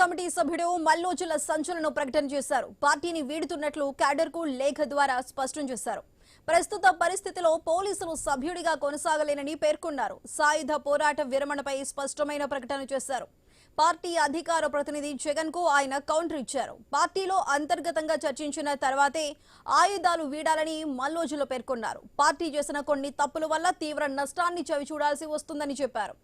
Committee సభ్యుడు మల్లోజుల సంచలన ప్రకటన చేశారు. పార్టీని వీడుతున్నట్లు క్యాడర్ కు లేఖ ద్వారా స్పష్టం చేశారు. ప్రస్తుత పరిస్థితిలో పోలీసులు సభ్యుడిగా కొనసాగలేనని పేర్కొన్నారు. సాయుధ పోరాట విరమణపై స్పష్టమైన ప్రకటన చేశారు. పార్టీ అధికార ప్రతినిధి జగన్ కు ఆయన కౌంటర్ ఇచ్చారు. పార్టీలో అంతర్గతంగా చర్చించిన తర్వాతే ఆయుధాలు వీడాలని మల్లోజులు పేర్కొన్నారు. పార్టీ చేసిన కొన్ని తప్పుల వల్ల తీవ్ర నష్టాన్ని చవిచూడాల్సి వస్తుందని చెప్పారు.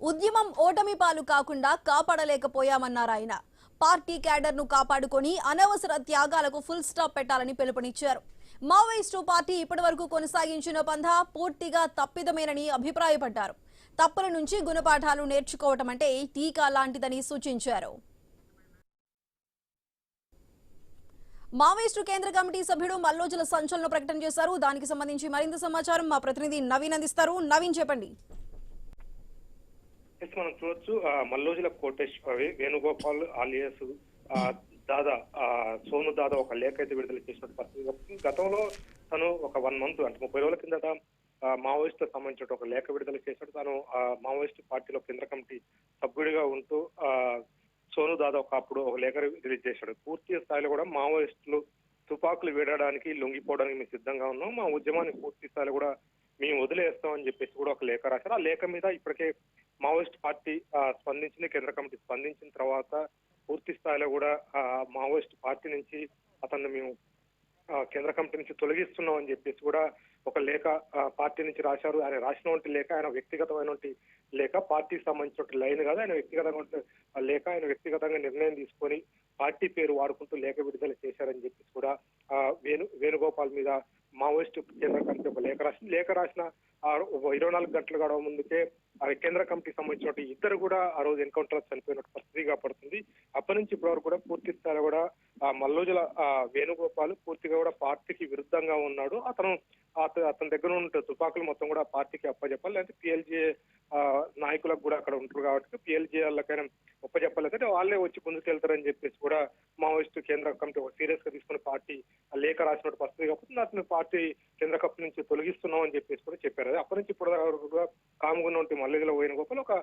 ఉద్యమం ఓటమి పాలు కాకుండా కాపాడలేకపోయామన్నారు ఆయన. పార్టీ క్యాడర్ ను కాపాడుకొని అనవసర త్యాగాలకు ఫుల్ స్టాప్ పెట్టాలని పిలుపునిచ్చారు. మావోయిస్టు పార్టీ ఇప్పటివరకు కొనసాగించిన పంథా పూర్తిగా తప్పిదమేనని అభిప్రాయపడ్డారు. తప్పుల నుంచి గుణపాఠాలు నేర్చుకోవటం అంటే టీకా లాంటిదని సూచించారు. మావోయిస్టు కేంద్ర కమిటీ సభ్యుడు మల్లోజుల సంచలన ప్రకటన చేశారు. దానికి సంబంధించి మరింత సమాచారం మా ప్రతినిధి నవీన్ అందిస్తారు. నవీన్ చెప్పండి. మనం చూడొచ్చు మల్లోజుల కోటేశ్వరి వేణుగోపాల్ ఆలియాస్ దాదా సోను దాదా ఒక లేఖ అయితే విడుదల చేసిన పరిస్థితి. గతంలో తను ఒక 1 month అంటే 30 రోజుల కిందట మావోయిస్టు సంబంధించిన ఒక లేఖ విడుదల చేశాడు. తాను మావోయిస్టు పార్టీలో కేంద్ర కమిటీ సభ్యుడిగా ఉంటూ సోను దాదా అప్పుడు ఒక లేఖ రిలీజ్ చేశాడు. పూర్తి స్థాయిలో కూడా మావోయిస్టులు తుపాకులు వీడడానికి లొంగిపోవడానికి మేము సిద్ధంగా ఉన్నాం, మా ఉద్యమాన్ని పూర్తి స్థాయిలో కూడా మేము వదిలేస్తామని చెప్పేసి కూడా ఒక లేఖ రాశారు. ఆ లేఖ మీద ఇప్పటికే మావోయిస్ట్ పార్టీ స్పందించింది. కేంద్ర కమిటీ స్పందించిన తర్వాత పూర్తి స్థాయిలో కూడా మావోయిస్ట్ పార్టీ నుంచి అతన్ని మేము కేంద్ర కమిటీ నుంచి తొలగిస్తున్నాం అని చెప్పేసి కూడా ఒక లేఖ పార్టీ నుంచి రాశారు. ఆయన రాసినటువంటి లేఖ ఆయన వ్యక్తిగతమైనటువంటి లేఖ, పార్టీకి సంబంధించిన లైన్ కాదు. ఆయన వ్యక్తిగతంగా లేఖ, ఆయన వ్యక్తిగతంగా నిర్ణయం తీసుకొని పార్టీ పేరు వాడుకుంటూ లేఖ విడుదల చేశారని చెప్పేసి కూడా వేణుగోపాల్ మీద మావోయిస్టు కేంద్ర కమిటీ ఒక లేఖ రాసిన 24 గంటలు గడవ ముందుకే కేంద్ర కమిటీ సంబంధించిన ఇద్దరు కూడా ఆ రోజు ఎన్కౌంటర్ చనిపోయినట్టు పరిస్థితిగా పడుతుంది. అప్పటి నుంచి ఇప్పటి వరకు కూడా పూర్తి స్థాయిలో కూడా మల్లోజుల వేణుగోపాల్ పూర్తిగా కూడా పార్టీకి విరుద్ధంగా ఉన్నాడు. అతని దగ్గర ఉన్న తుపాకులు మొత్తం కూడా పార్టీకి అప్పచెప్పాలి, లేకపోతే పిఎల్జే నాయకులకు కూడా అక్కడ ఉంటారు కాబట్టి పిఎల్జే వాళ్ళకైనా ఒప్పచెప్పాలి, వాళ్ళే వచ్చి ముందుకెళ్తారని చెప్పేసి కూడా మావోయిస్టు కేంద్ర కమిటీ సీరియస్ గా తీసుకుని పార్టీ లేఖ రాసినట్టు పరిస్థితి కాబట్టి అతను పార్టీ కేంద్ర కమిటీ నుంచి తొలగిస్తున్నాం అని చెప్పేసి కూడా చెప్పారు. అప్పటి నుంచి ఇప్పుడు కూడా కాముగున్నటువంటి మల్లోజుల వేణుగోపాల్ ఒక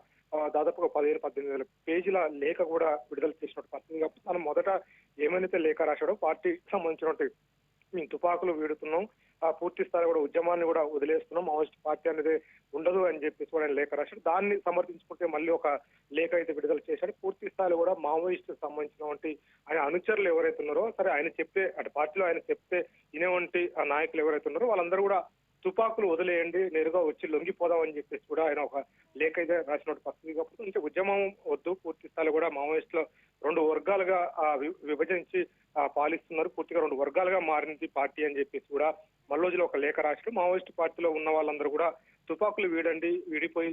దాదాపుగా 15-18 పేజీల లేఖ కూడా విడుదల చేసినట్టు పరిస్థితి కాబట్టి మనం మొదట ఏమైతే లేఖ రాశాడో పార్టీకి సంబంధించినటువంటి మేము తుపాకులు వీడుతున్నాం, పూర్తి స్థాయి కూడా ఉద్యమాన్ని కూడా వదిలేస్తున్నాం, మావోయిస్ట్ పార్టీ అనేది ఉండదు అని చెప్పేసి కూడా ఆయన లేఖ రాశాడు. దాన్ని సమర్థించుకుంటే మళ్ళీ ఒక లేఖ అయితే విడుదల చేశాడు. పూర్తి స్థాయిలో కూడా మావోయిస్టు సంబంధించినటువంటి ఆయన అనుచరులు ఎవరైతే ఉన్నారో, సరే ఆయన చెప్తే అటు పార్టీలో ఆయన చెప్తే ఇనేవంటి నాయకులు ఎవరైతే ఉన్నారో వాళ్ళందరూ కూడా తుపాకులు వదిలేయండి, నేరుగా వచ్చి లొంగిపోదాం అని చెప్పేసి కూడా ఆయన ఒక లేఖ అయితే రాసినట్టు పరిస్థితి కాబట్టి అంటే ఉద్యమం వద్దు, పూర్తి స్థాయిలో కూడా మావోయిస్టులో 2 వర్గాలుగా విభజించి పాలిస్తున్నారు, పూర్తిగా 2 వర్గాలుగా మారింది పార్టీ అని చెప్పేసి కూడా మల్లోజులో ఒక లేఖ రాశారు. మావోయిస్టు పార్టీలో ఉన్న వాళ్ళందరూ కూడా తుపాకులు వీడండి, విడిపోయి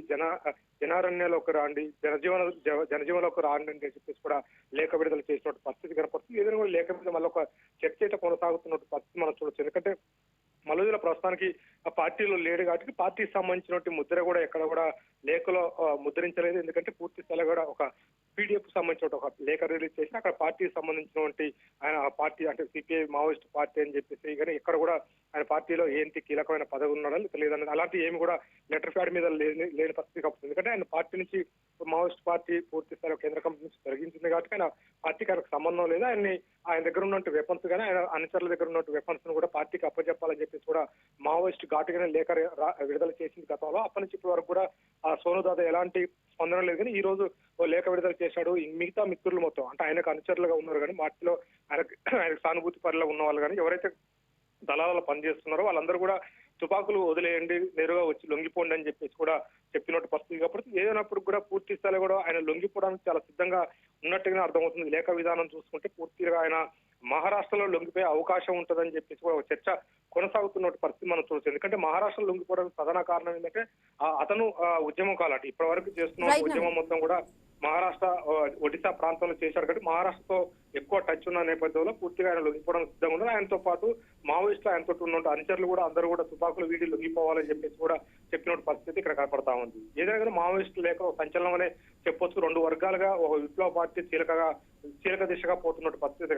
జనారణ్యాలకు రాండి, జనజీవనంలోకి రాండి అని చెప్పేసి కూడా లేఖ విడుదల చేసినట్టు పరిస్థితి కనపడుతుంది. ఏదైనా కూడా లేఖ మీద మళ్ళీ ఒక చర్చ అయితే కొనసాగుతున్నట్టు పరిస్థితి మనం చూడొచ్చు. ఎందుకంటే మల్లోజుల ప్రస్తుతానికి ఆ పార్టీలో లేడు కాబట్టి పార్టీకి సంబంధించినటువంటి ముద్ర కూడా ఎక్కడ కూడా లేఖలో ముద్రించలేదు. ఎందుకంటే పూర్తి స్థాయిలో కూడా ఒక పీడిఎఫ్ సంబంధించిన ఒక లేఖ రిలీజ్ చేసి అక్కడ పార్టీకి సంబంధించినటువంటి ఆయన పార్టీ అంటే సిపిఐ మావోయిస్ట్ పార్టీ అని చెప్పేసి కానీ ఎక్కడ కూడా ఆయన పార్టీలో ఏంటి కీలకమైన పదవి ఉన్నాడా లేదన్నది అలాంటి ఏమి కూడా లెటర్ ప్యాడ్ మీద లేని పరిస్థితి కాబట్టి ఎందుకంటే ఆయన పార్టీ నుంచి మావోయిస్ట్ పార్టీ పూర్తి స్థాయిలో కేంద్ర కమిటీ నుంచి తొలగించింది కాబట్టి ఆయన పార్టీకి ఆయనకు సంబంధం లేదు. ఆయన దగ్గర ఉన్నటువంటి వెపన్స్ కానీ ఆయన అనుచరుల దగ్గర ఉన్నటువంటి వెపన్స్ ను కూడా పార్టీకి అప్పచెప్పాలని చెప్పేసి కూడా మావోయిస్ట్ ఘాటుగానే లేఖ విడుదల చేసింది గతంలో. అప్పటి నుంచి ఇప్పటి వరకు కూడా సోను దాదా ఎలాంటి స్పందన లేదు. కానీ ఈ రోజు లేఖ విడుదల చేశాడు. మిగతా మిత్రులు మొత్తం అంటే ఆయనకు అనుచరులుగా ఉన్నారు కానీ పార్టీలో ఆయనకు సానుభూతి పరిలో ఉన్న వాళ్ళు కానీ ఎవరైతే దళాలలో పనిచేస్తున్నారో వాళ్ళందరూ కూడా తుపాకులు వదిలేయండి, నేరుగా వచ్చి లొంగిపోండి అని చెప్పేసి కూడా చెప్పినట్టు పరిస్థితి కాబట్టి ఏదైనప్పుడు కూడా పూర్తి స్థాయిలో కూడా ఆయన లొంగిపోవడానికి చాలా సిద్ధంగా ఉన్నట్టుగానే అర్థమవుతుంది. లేఖ విధానం చూసుకుంటే పూర్తిగా ఆయన మహారాష్ట్రలో లొంగిపోయే అవకాశం ఉంటుందని చెప్పేసి కూడా ఒక చర్చ కొనసాగుతున్న పరిస్థితి మనం చూడొచ్చు. ఎందుకంటే మహారాష్ట్రలో లొంగిపోవడానికి ప్రధాన కారణం ఏంటంటే అతను ఉద్యమం కాలంటే ఇప్పటి వరకు చేస్తున్న ఉద్యమం మొత్తం కూడా మహారాష్ట్ర ఒడిశా ప్రాంతంలో చేశారు కాబట్టి మహారాష్ట్రతో ఎక్కువ టచ్ ఉన్న నేపథ్యంలో పూర్తిగా ఆయన లొంగిపోవడానికి సిద్ధంగా ఉన్నారు. ఆయనతో పాటు మావోయిస్టులు ఆయనతో ఉన్న అనుచరులు కూడా అందరూ కూడా తుపాకులు వీడి లొంగిపోవాలని చెప్పేసి కూడా చెప్పిన పరిస్థితి ఇక్కడ కనపడతా ఉంది. ఏదైనా మావోయిస్టులు లేక సంచలనం అనే చెప్పొచ్చు. 2 వర్గాలుగా ఒక విప్లవ పార్టీ చీలక దిశగా పోతున్న పరిస్థితి